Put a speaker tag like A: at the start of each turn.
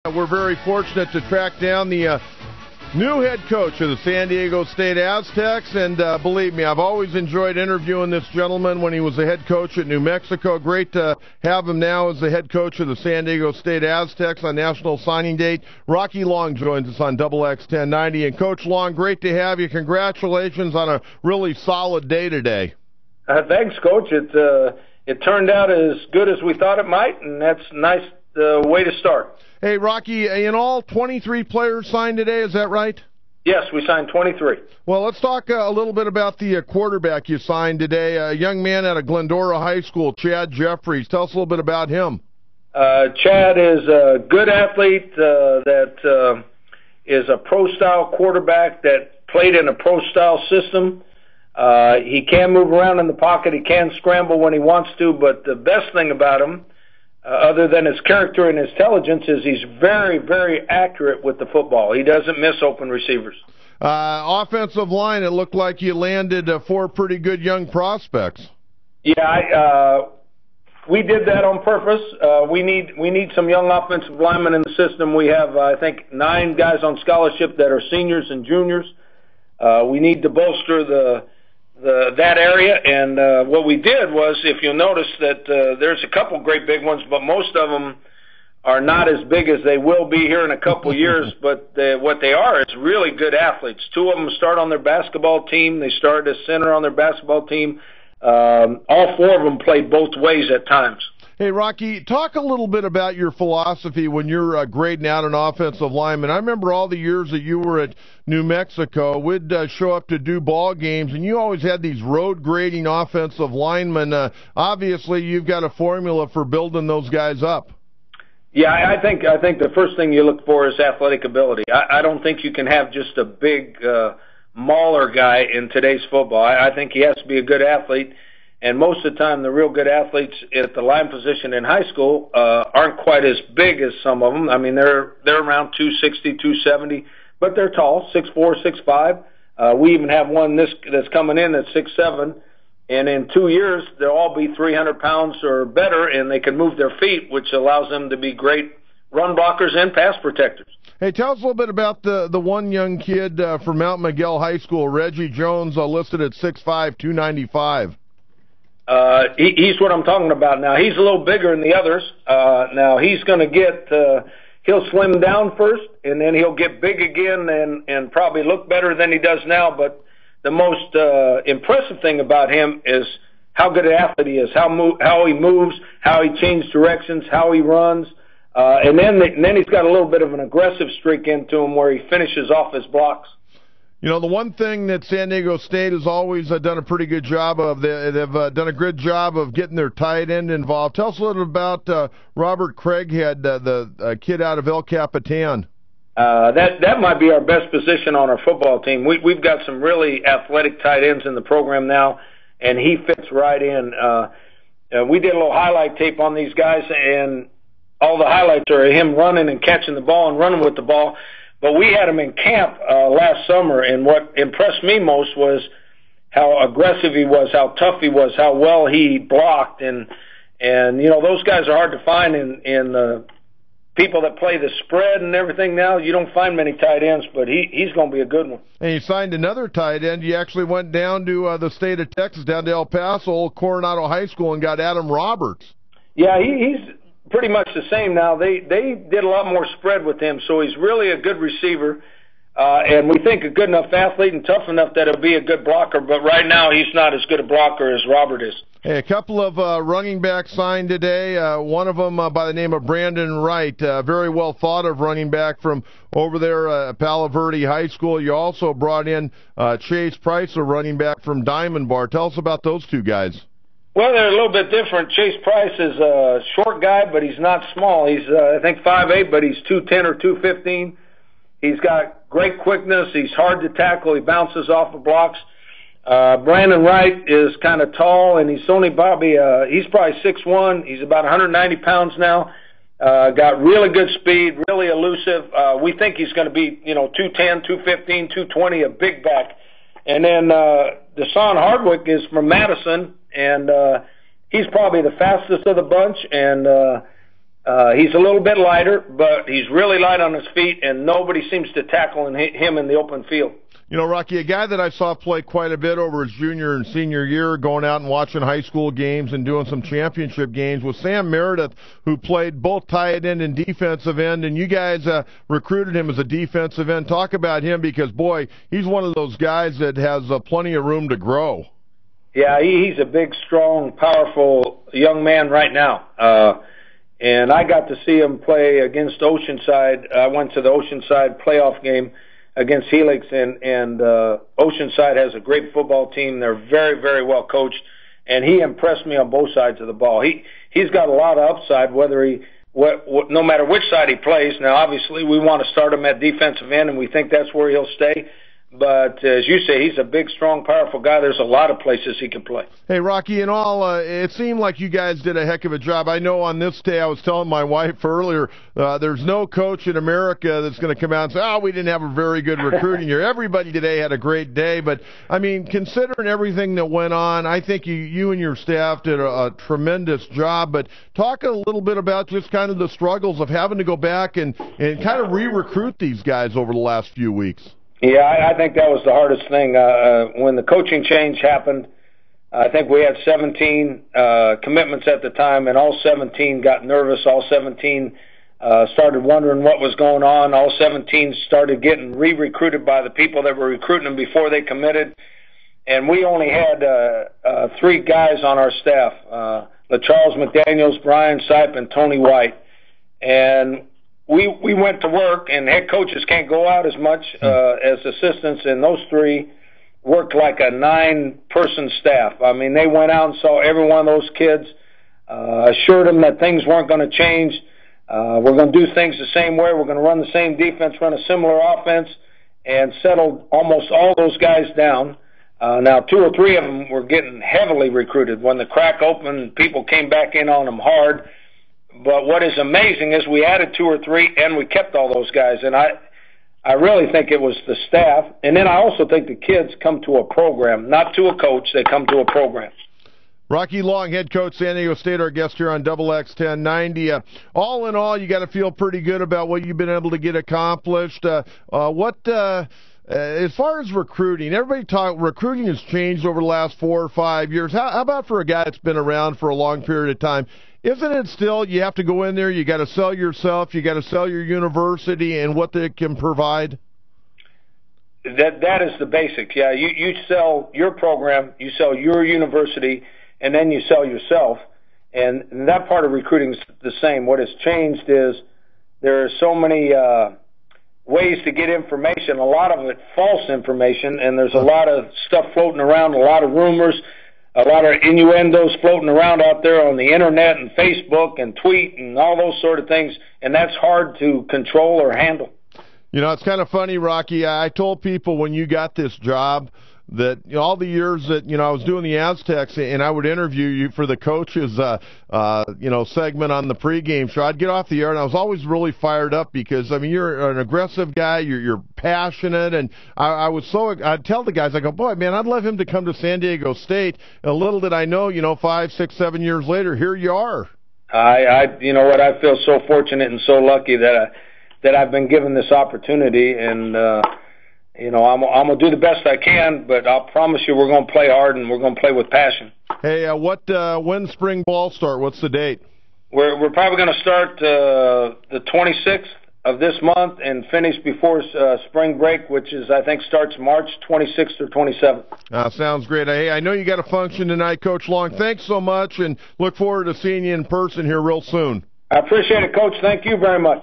A: We're very fortunate to track down the new head coach of the San Diego State Aztecs, and believe me, I've always enjoyed interviewing this gentleman when he was the head coach at New Mexico. Great to have him now as the head coach of the San Diego State Aztecs on National Signing Day. Rocky Long joins us on Double X 1090. And Coach Long, great to have you. Congratulations on a really solid day today.
B: Thanks, Coach. It turned out as good as we thought it might, and that's a nice way to start.
A: Hey, Rocky, in all, 23 players signed today, is that right?
B: Yes, we signed 23.
A: Well, let's talk a little bit about the quarterback you signed today, a young man out of Glendora High School, Chad Jeffries. Tell us a little bit about him.
B: Chad is a good athlete that is a pro-style quarterback that played in a pro-style system. He can move around in the pocket. He can scramble when he wants to, but the best thing about him, other than his character and his intelligence, is he's very, very accurate with the football. He doesn't miss open receivers.
A: Offensive line, it looked like you landed 4 pretty good young prospects.
B: Yeah, we did that on purpose. We need some young offensive linemen in the system. We have, I think, 9 guys on scholarship that are seniors and juniors. We need to bolster that area, and what we did was, if you'll notice that there's a couple great big ones, but most of them are not as big as they will be here in a couple years, but what they are is really good athletes. 2 of them start on their basketball team. They started as center on their basketball team. All 4 of them play both ways at times.
A: Hey, Rocky, talk a little bit about your philosophy when you're grading out an offensive lineman. I remember all the years that you were at New Mexico. We'd show up to do ball games, and you always had these road grading offensive linemen. Obviously, you've got a formula for building those guys up.
B: Yeah, I think the first thing you look for is athletic ability. I don't think you can have just a big mauler guy in today's football. I think he has to be a good athlete. And most of the time, the real good athletes at the line position in high school aren't quite as big as some of them. I mean, they're around 260, 270, but they're tall, 6'4", 6'5". We even have one that's coming in that's 6'7", and in 2 years, they'll all be 300 pounds or better, and they can move their feet, which allows them to be great run blockers and pass protectors.
A: Hey, tell us a little bit about the one young kid from Mount Miguel High School, Reggie Jones, listed at 6'5", 295.
B: He's what I'm talking about now. He's a little bigger than the others. Now he's going to he'll slim down first, and then he'll get big again and probably look better than he does now. But the most impressive thing about him is how good an athlete he is, how he moves, how he changes directions, how he runs. And then he's got a little bit of an aggressive streak into him where he finishes off his blocks.
A: You know, the one thing that San Diego State has always done a pretty good job of, they've done a good job of getting their tight end involved. Tell us a little about Robert Craighead, the kid out of El Capitan.
B: That might be our best position on our football team. We've got some really athletic tight ends in the program now, and he fits right in. We did a little highlight tape on these guys, and all the highlights are him running and catching the ball and running with the ball. But we had him in camp last summer, and what impressed me most was how aggressive he was, how tough he was, how well he blocked. And you know, those guys are hard to find in people that play the spread and everything now. You don't find many tight ends, but he's going to be a good one. And
A: you signed another tight end. You actually went down to the state of Texas, down to El Paso, Coronado High School, and got Adam Roberts.
B: Yeah, he's pretty much the same now. They did a lot more spread with him, so he's really a good receiver, and we think a good enough athlete and tough enough that he'll be a good blocker, but right now he's not as good a blocker as Robert is.
A: Hey, a couple of running backs signed today. One of them by the name of Brandon Wright, very well thought of running back from over there at Palo Verde High School. You also brought in Chase Price, a running back from Diamond Bar. Tell us about those 2 guys.
B: Well, they're a little bit different. Chase Price is a short guy, but he's not small. He's, I think, 5'8", but he's 210 or 215. He's got great quickness. He's hard to tackle. He bounces off of blocks. Brandon Wright is kind of tall, and he's probably 6'1". He's about 190 pounds now. Got really good speed, really elusive. We think he's going to be, 210, 215, 220, a big back. And then Deshaun Hardwick is from Madison, and he's probably the fastest of the bunch, and He's a little bit lighter, but he's really light on his feet, and nobody seems to tackle him in the open field.
A: You know, Rocky, a guy that I saw play quite a bit over his junior and senior year, going out and watching high school games and doing some championship games, was Sam Meredith, who played both tight end and defensive end, and you guys recruited him as a defensive end. Talk about him because, boy, he's one of those guys that has plenty of room to grow.
B: Yeah, he's a big, strong, powerful young man right now. And I got to see him play against Oceanside. I went to the Oceanside playoff game against Helix, and Oceanside has a great football team. They're very, very well coached, and he impressed me on both sides of the ball. He's got a lot of upside, no matter which side he plays. Now, obviously, we want to start him at defensive end, and we think that's where he'll stay. But as you say, he's a big, strong, powerful guy. There's a lot of places he can play.
A: Hey, Rocky, in all, it seemed like you guys did a heck of a job. I know on this day, I was telling my wife earlier, there's no coach in America that's going to come out and say, we didn't have a very good recruiting year. Everybody today had a great day. But, I mean, considering everything that went on, I think you and your staff did a tremendous job. But talk a little bit about just kind of the struggles of having to go back and kind of re-recruit these guys over the last few weeks.
B: Yeah, I think that was the hardest thing. When the coaching change happened, I think we had 17 commitments at the time, and all 17 got nervous. All 17 started wondering what was going on. All 17 started getting re-recruited by the people that were recruiting them before they committed. And we only had 3 guys on our staff, LaCharles McDaniels, Brian Sipe, and Tony White. And we went to work, and head coaches can't go out as much as assistants, and those 3 worked like a 9-person staff. I mean, they went out and saw every one of those kids, assured them that things weren't going to change. We're going to do things the same way. We're going to run the same defense, run a similar offense, and settled almost all those guys down. Now, 2 or 3 of them were getting heavily recruited. When the crack opened, people came back in on them hard. But what is amazing is we added 2 or 3, and we kept all those guys. And I really think it was the staff. And then I also think the kids come to a program, not to a coach. They come to a program.
A: Rocky Long, head coach, San Diego State, our guest here on Double X 1090. All in all, you got to feel pretty good about what you've been able to get accomplished. As far as recruiting, recruiting has changed over the last 4 or 5 years. How about for a guy that's been around for a long period of time? Isn't it still, you have to go in there, you got to sell yourself, you got to sell your university and what they can provide?
B: That is the basics, yeah. You sell your program, you sell your university, and then you sell yourself. And that part of recruiting is the same. What has changed is there are so many ways to get information, a lot of it false information, and there's a lot of stuff floating around, a lot of rumors, a lot of innuendos floating around out there on the internet and Facebook and tweet and all those sort of things, and that's hard to control or handle.
A: You know, it's kind of funny, Rocky. I told people when you got this job that all the years that I was doing the Aztecs and I would interview you for the coaches segment on the pregame show, I'd get off the air and I was always really fired up because I mean you're an aggressive guy, you're passionate, and I'd tell the guys, I go, boy man, I'd love him to come to San Diego State. And little did I know, 5, 6, 7 years later, here you are.
B: I feel so fortunate and so lucky that I've been given this opportunity, and I'm going to do the best I can, but I'll promise you we're going to play hard and we're going to play with passion.
A: Hey, when spring ball start? What's the date?
B: We're probably going to start the 26th of this month and finish before spring break, which is, I think, starts March 26th or 27th.
A: Sounds great. Hey, I know you got a function tonight, Coach Long. Thanks so much, and look forward to seeing you in person here real soon.
B: I appreciate it, Coach. Thank you very much.